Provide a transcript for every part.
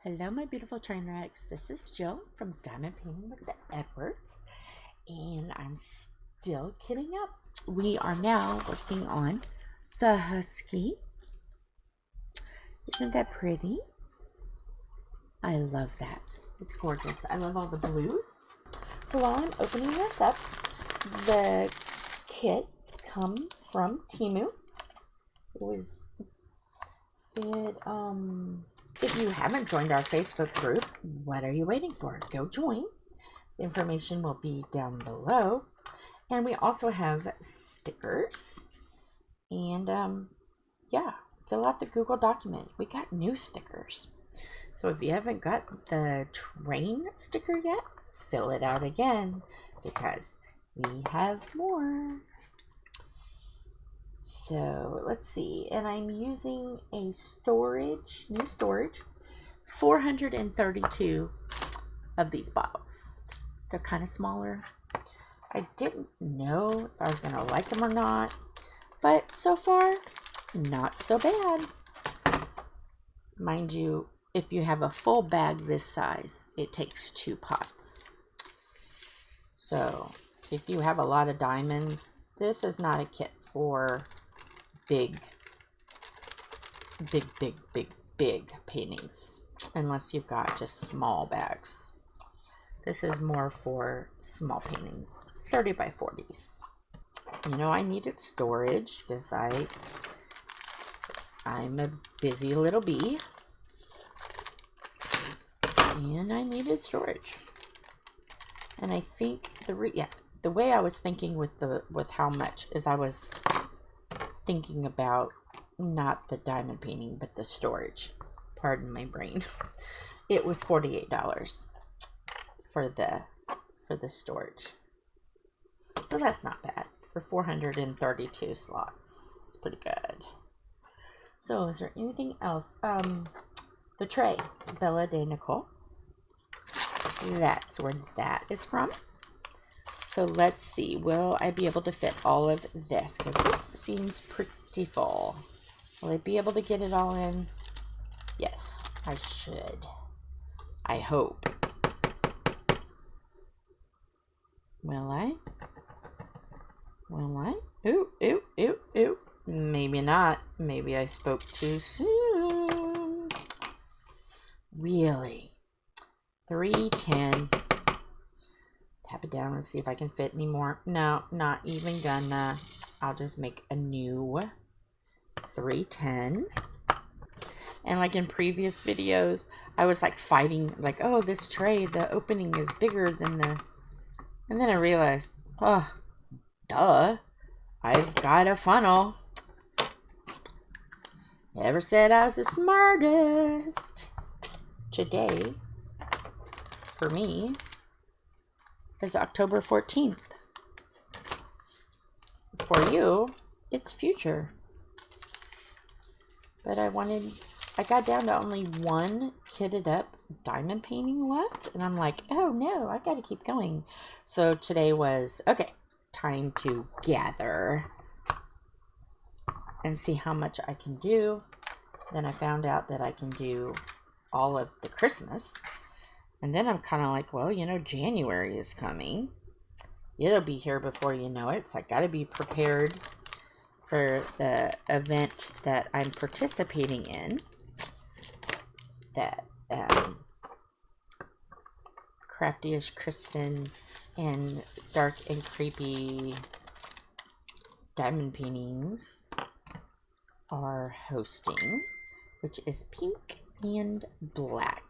Hello, my beautiful train wrecks. This is Jill from Diamond Painting with the Edwards, and I'm still kidding up. We are now working on the Husky. Isn't that pretty? I love that. It's gorgeous. I love all the blues. So while I'm opening this up, the kit comes from Temu. If you haven't joined our Facebook group, what are you waiting for? Go join. The information will be down below. And we also have stickers. And yeah, fill out the Google document. We got new stickers. So if you haven't got the train sticker yet, fill it out again because we have more. So let's see, and I'm using a new storage, 432 of these bottles. They're kind of smaller. I didn't know if I was going to like them or not, but so far, not so bad. Mind you, if you have a full bag this size, it takes 2 pots. So if you have a lot of diamonds, this is not a kit for big paintings, unless you've got just small bags. This is more for small paintings, 30 by 40s. You know, I needed storage because I'm a busy little bee, and I needed storage. And I think the way I was thinking with how much is I was thinking about not the diamond painting but the storage. Pardon my brain. It was $48 for the storage, so that's not bad for 432 slots. It's pretty good. So is there anything else? The tray, Bella de Nicole. That's where that is from. So let's see, will I be able to fit all of this? Because this seems pretty full. Will I be able to get it all in? Yes, I should. I hope. Will I? Will I? Ooh. Maybe not. Maybe I spoke too soon. Really? 310. Tap it down and see if I can fit any more. No, not even gonna. I'll just make a new 310. And like in previous videos, I was like fighting, like, oh, this tray, the opening is bigger than the... And then I realized, oh, duh, I've got a funnel. Never said I was the smartest. Today, for me, is October 14th. For you, it's future. But I got down to only one kitted up diamond painting left, and I'm like, oh no, I gotta keep going. So today was, okay, time to gather and see how much I can do. Then I found out that I can do all of the Christmas. And then I'm kind of like, well, you know, January is coming. It'll be here before you know it. So I got to be prepared for the event that I'm participating in. That Crafty-ish Kristen and Dark and Creepy Diamond Paintings are hosting, which is pink and black.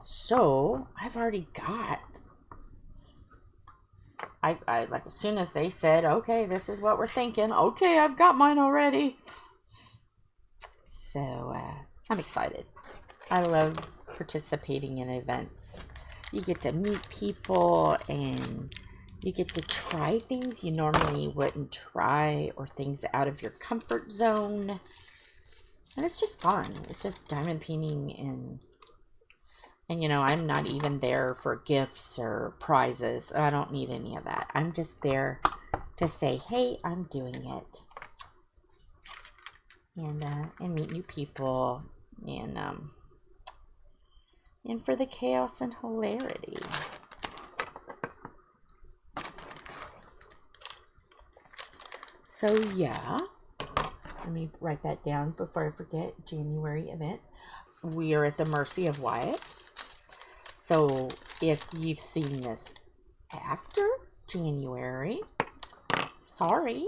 So I've already got, I like, as soon as they said, okay, this is what we're thinking, okay, I've got mine already. So I'm excited. I love participating in events. You get to meet people and you get to try things you normally wouldn't try, or things out of your comfort zone. And it's just fun. It's just diamond painting, and you know, I'm not even there for gifts or prizes. I don't need any of that. I'm just there to say, hey, I'm doing it. And meet new people. And and for the chaos and hilarity. So yeah, let me write that down before I forget. January event. We are at the mercy of Wyatt. So if you've seen this after January, sorry.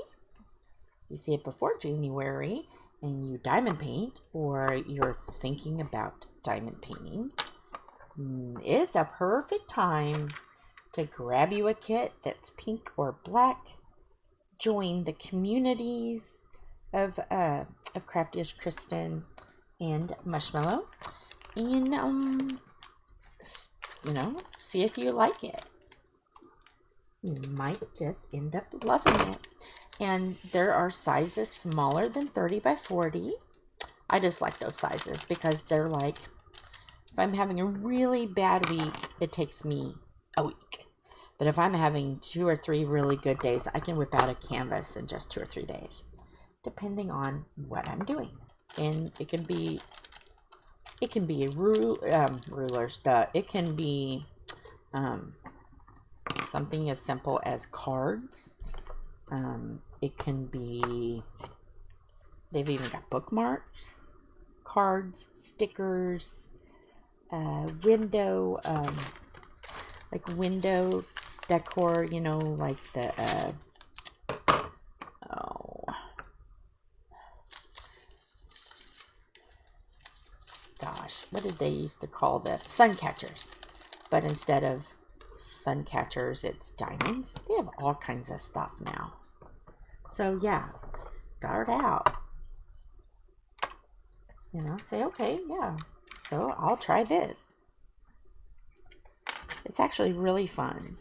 You see it before January and you diamond paint, or you're thinking about diamond painting, it's a perfect time to grab you a kit that's pink or black. Join the communities of Crafty-ish Kristen and Marshmallow, and see if you like it. You might just end up loving it. And there are sizes smaller than 30 by 40. I just like those sizes because they're like, if I'm having a really bad week, it takes me a week. But if I'm having 2 or 3 really good days, I can whip out a canvas in just 2 or 3 days, depending on what I'm doing. And it can be rulers. It can be something as simple as cards. It can be, they've even got bookmarks, cards, stickers, window, like window decor, like the, what did they used to call the sun catchers? But instead of sun catchers, it's diamonds. They have all kinds of stuff now. So yeah, start out. Say, okay, yeah, so I'll try this. It's actually really fun.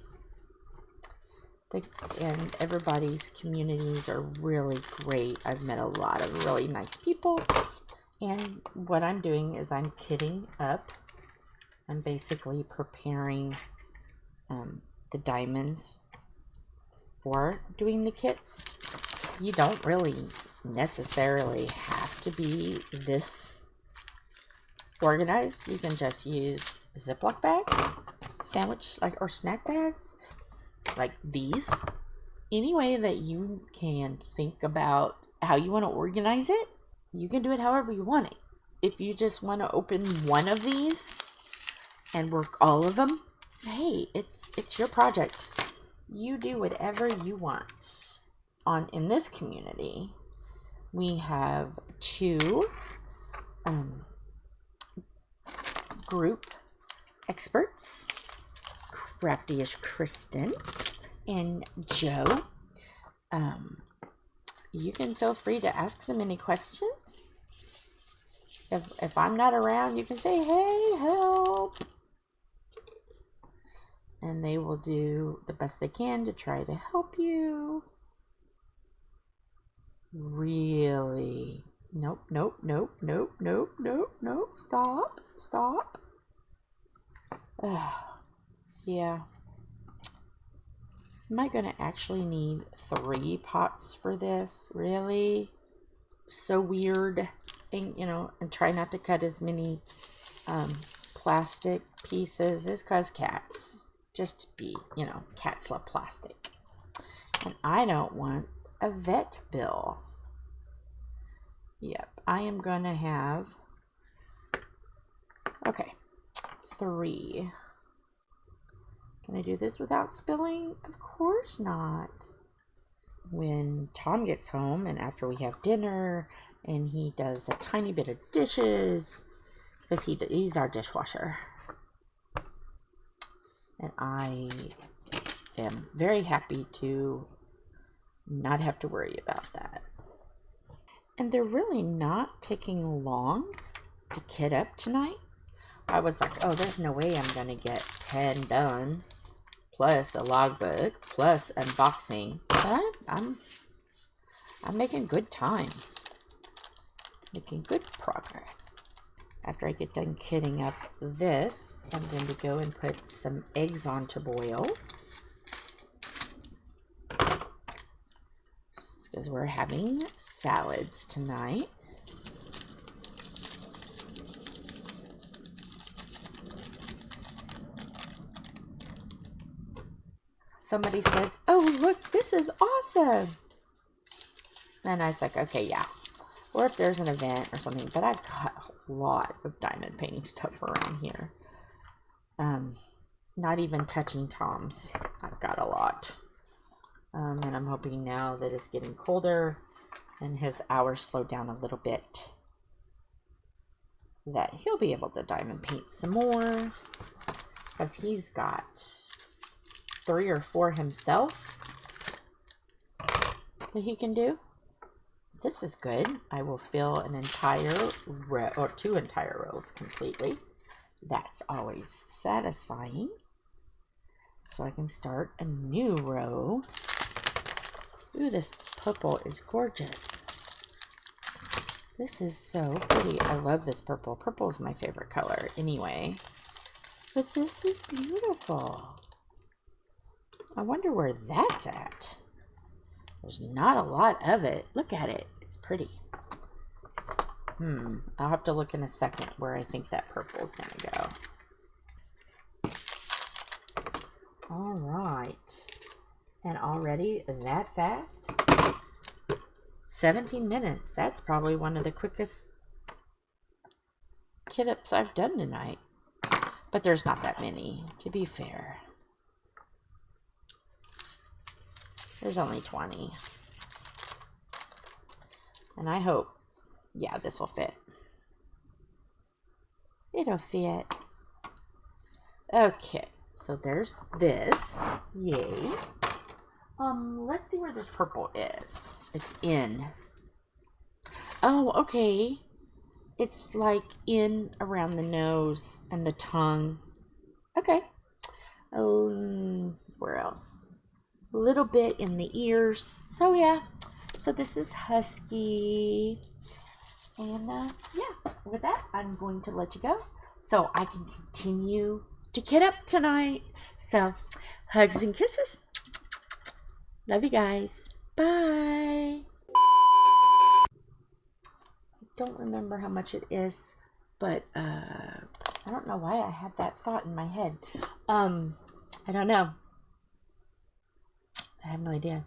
And everybody's communities are really great. I've met a lot of really nice people. And what I'm doing is I'm kitting up. I'm basically preparing the diamonds for doing the kits. You don't really necessarily have to be this organized. You can just use Ziploc bags, or snack bags, like these. Any way that you can think about how you want to organize it, you can do it however you want it. If you just want to open one of these and work all of them, hey, it's your project. You do whatever you want. In this community, we have 2 group experts, Crafty-ish Kristen and Joe. You can feel free to ask them any questions. If I'm not around, you can say, hey, help. And they will do the best they can to try to help you. Really? Nope. Stop. Yeah. Am I going to actually need 3 pots for this? Really? So weird. And try not to cut as many plastic pieces. It's because cats. Just cats love plastic. And I don't want a vet bill. Yep, I am going to have, 3. Can I do this without spilling? Of course not. When Tom gets home and after we have dinner and he does a tiny bit of dishes, because he's our dishwasher. And I am very happy to not have to worry about that. And they're really not taking long to kit up tonight. I was like, oh, there's no way I'm going to get 10 done, plus a logbook, plus unboxing. But I'm making good time. Making good progress. After I get done kitting up this, I'm going to go and put some eggs on to boil. Because we're having salads tonight. somebody says, oh, look, this is awesome. And I was like, okay, yeah. Or if there's an event or something. But I've got a lot of diamond painting stuff around here. Not even touching Tom's. I've got a lot. And I'm hoping now that it's getting colder and his hours slow down a little bit, that he'll be able to diamond paint some more. Because he's got 3 or 4 himself that he can do. This is good. I will fill an entire row, or 2 entire rows completely. That's always satisfying. So I can start a new row. Ooh, this purple is gorgeous. This is so pretty. I love this purple. Purple is my favorite color anyway. But this is beautiful. I wonder where that's at. There's not a lot of it. Look at it. It's pretty. I'll have to look in a second where I think that purple is going to go. All right. And already that fast? 17 minutes. That's probably one of the quickest kit ups I've done tonight. But there's not that many, to be fair. There's only 20. And I hope, yeah, this will fit. It'll fit. Okay, so there's this. Yay. Let's see where this purple is. It's in. Oh, okay. It's like in around the nose and the tongue. Okay. Where else? A little bit in the ears. So yeah. So this is Husky. And yeah, with that, I'm going to let you go so I can continue to kit up tonight. So hugs and kisses. Love you guys. Bye. I don't remember how much it is, but I don't know why I had that thought in my head. I don't know. I have no idea.